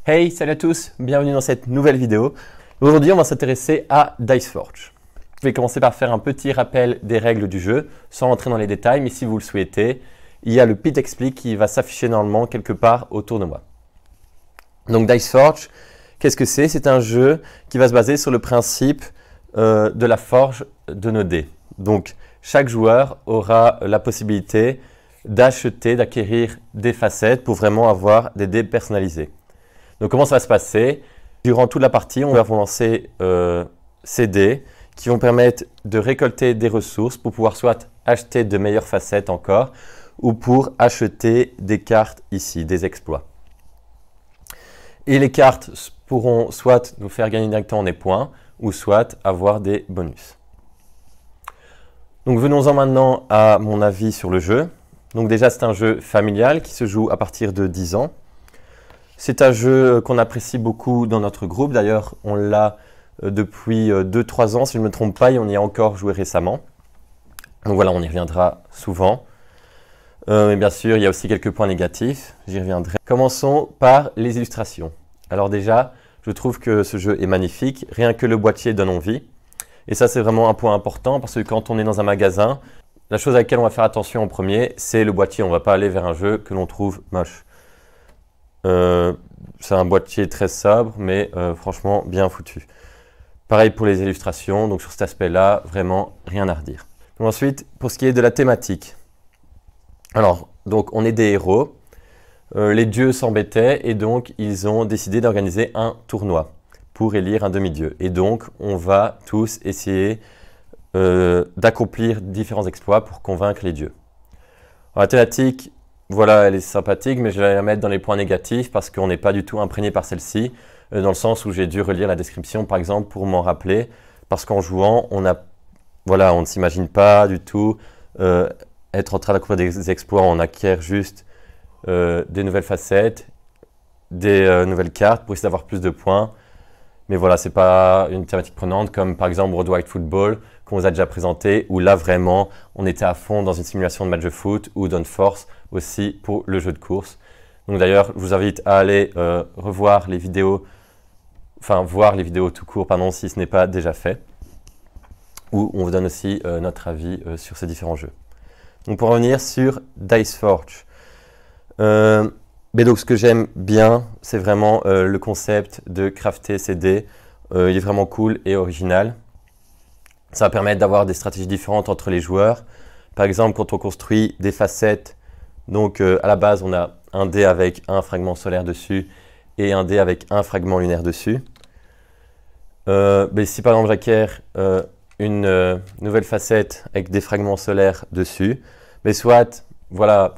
Hey, salut à tous, bienvenue dans cette nouvelle vidéo. Aujourd'hui, on va s'intéresser à Dice Forge. Je vais commencer par faire un petit rappel des règles du jeu, sans rentrer dans les détails, mais si vous le souhaitez, il y a le Pete Explique qui va s'afficher normalement quelque part autour de moi. Donc Dice Forge, qu'est-ce que c'est? C'est un jeu qui va se baser sur le principe de la forge de nos dés. Donc chaque joueur aura la possibilité d'acheter, d'acquérir des facettes pour vraiment avoir des dés personnalisés. Donc comment ça va se passer? Durant toute la partie, on va vous lancer ces dés qui vont permettre de récolter des ressources pour pouvoir soit acheter de meilleures facettes encore ou pour acheter des cartes ici, des exploits. Et les cartes pourront soit nous faire gagner directement des points ou soit avoir des bonus. Donc venons-en maintenant à mon avis sur le jeu. Donc déjà c'est un jeu familial qui se joue à partir de 10 ans. C'est un jeu qu'on apprécie beaucoup dans notre groupe. D'ailleurs, on l'a depuis 2-3 ans, si je ne me trompe pas, et on y a encore joué récemment. Donc voilà, on y reviendra souvent. Mais bien sûr, il y a aussi quelques points négatifs, j'y reviendrai. Commençons par les illustrations. Alors déjà, je trouve que ce jeu est magnifique. Rien que le boîtier donne envie. Et ça, c'est vraiment un point important parce que quand on est dans un magasin, la chose à laquelle on va faire attention en premier, c'est le boîtier. On ne va pas aller vers un jeu que l'on trouve moche. C'est un boîtier très sobre, mais franchement bien foutu. Pareil pour les illustrations, donc sur cet aspect-là, vraiment rien à redire. Donc ensuite, pour ce qui est de la thématique. Alors, donc on est des héros. Les dieux s'embêtaient et donc ils ont décidé d'organiser un tournoi pour élire un demi-dieu. Et donc, on va tous essayer d'accomplir différents exploits pour convaincre les dieux. Alors, la thématique, voilà, elle est sympathique, mais je vais la mettre dans les points négatifs parce qu'on n'est pas du tout imprégné par celle-ci, dans le sens où j'ai dû relire la description, par exemple, pour m'en rappeler, parce qu'en jouant, on ne s'imagine pas du tout être en train d'accomplir des exploits, on acquiert juste des nouvelles facettes, des nouvelles cartes pour essayer d'avoir plus de points. Mais voilà, ce n'est pas une thématique prenante comme par exemple World Wide Football qu'on vous a déjà présenté, où là vraiment on était à fond dans une simulation de match de foot ou d'Unforce aussi pour le jeu de course. Donc d'ailleurs, je vous invite à aller revoir les vidéos, voir les vidéos tout court, pardon, si ce n'est pas déjà fait, où on vous donne aussi notre avis sur ces différents jeux. Donc pour revenir sur Dice Forge. Mais donc ce que j'aime bien, c'est vraiment le concept de crafter ces dés. Il est vraiment cool et original. Ça va permettre d'avoir des stratégies différentes entre les joueurs. Par exemple, quand on construit des facettes, donc à la base, on a un dé avec un fragment solaire dessus et un dé avec un fragment lunaire dessus. Mais si par exemple j'acquiers une nouvelle facette avec des fragments solaires dessus, mais soit, voilà,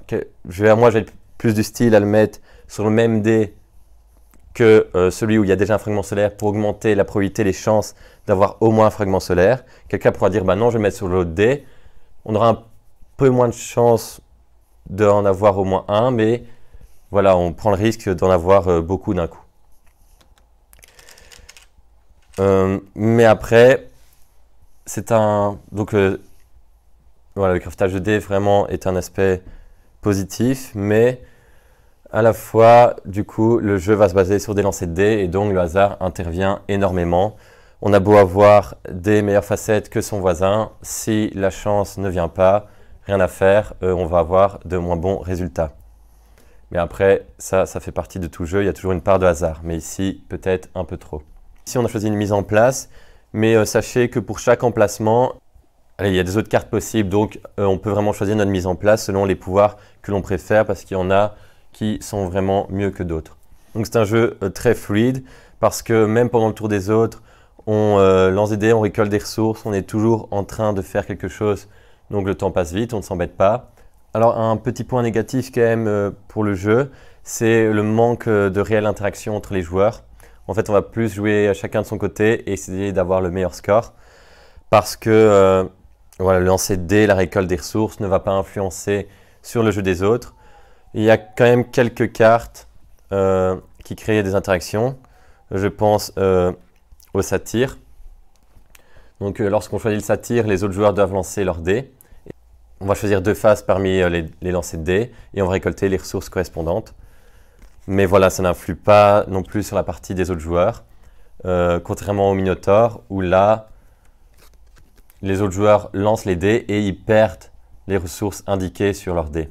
moi j'ai plus du style à le mettre sur le même dé que celui où il y a déjà un fragment solaire pour augmenter la probabilité, les chances d'avoir au moins un fragment solaire. Quelqu'un pourra dire, bah non, je vais le mettre sur l'autre dé. On aura un peu moins de chances d'en avoir au moins un, mais voilà, on prend le risque d'en avoir beaucoup d'un coup. Mais après, c'est un... Donc, voilà, le craftage de dés vraiment est un aspect positif, mais à la fois, du coup, le jeu va se baser sur des lancers de dés et donc le hasard intervient énormément. On a beau avoir des meilleures facettes que son voisin, si la chance ne vient pas, rien à faire, on va avoir de moins bons résultats. Mais après, ça fait partie de tout jeu, il y a toujours une part de hasard, mais ici, peut-être un peu trop. Ici, on a choisi une mise en place, mais sachez que pour chaque emplacement, allez, il y a des autres cartes possibles, donc on peut vraiment choisir notre mise en place selon les pouvoirs que l'on préfère, parce qu'il y en a qui sont vraiment mieux que d'autres. Donc c'est un jeu très fluide, parce que même pendant le tour des autres, on lance des dés, on récolte des ressources, on est toujours en train de faire quelque chose, donc le temps passe vite, on ne s'embête pas. Alors un petit point négatif quand même pour le jeu, c'est le manque de réelle interaction entre les joueurs. En fait, on va plus jouer chacun de son côté et essayer d'avoir le meilleur score, parce que voilà, le lancer de dés, la récolte des ressources ne va pas influencer sur le jeu des autres. Il y a quand même quelques cartes qui créent des interactions. Je pense au satyre. Donc lorsqu'on choisit le satyre, les autres joueurs doivent lancer leurs dés. On va choisir deux faces parmi les lancers de dés et on va récolter les ressources correspondantes. Mais voilà, ça n'influe pas non plus sur la partie des autres joueurs. Contrairement au Minotaur, où là, les autres joueurs lancent les dés et ils perdent les ressources indiquées sur leurs dés.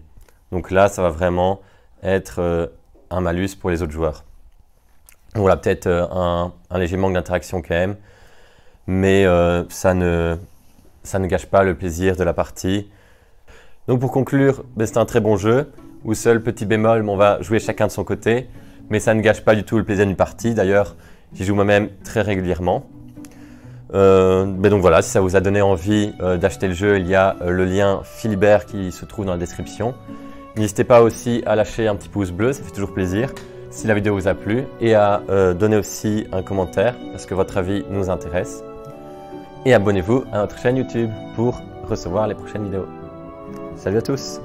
Donc là, ça va vraiment être un malus pour les autres joueurs. Voilà, peut-être un léger manque d'interaction quand même, mais ça ne gâche pas le plaisir de la partie. Donc pour conclure, c'est un très bon jeu, où seul petit bémol, on va jouer chacun de son côté, mais ça ne gâche pas du tout le plaisir d'une partie. D'ailleurs, j'y joue moi-même très régulièrement. Mais donc voilà, si ça vous a donné envie d'acheter le jeu, il y a le lien Philibert qui se trouve dans la description. N'hésitez pas aussi à lâcher un petit pouce bleu, ça fait toujours plaisir, si la vidéo vous a plu, et à donner aussi un commentaire, parce que votre avis nous intéresse. Et abonnez-vous à notre chaîne YouTube pour recevoir les prochaines vidéos. Salut à tous!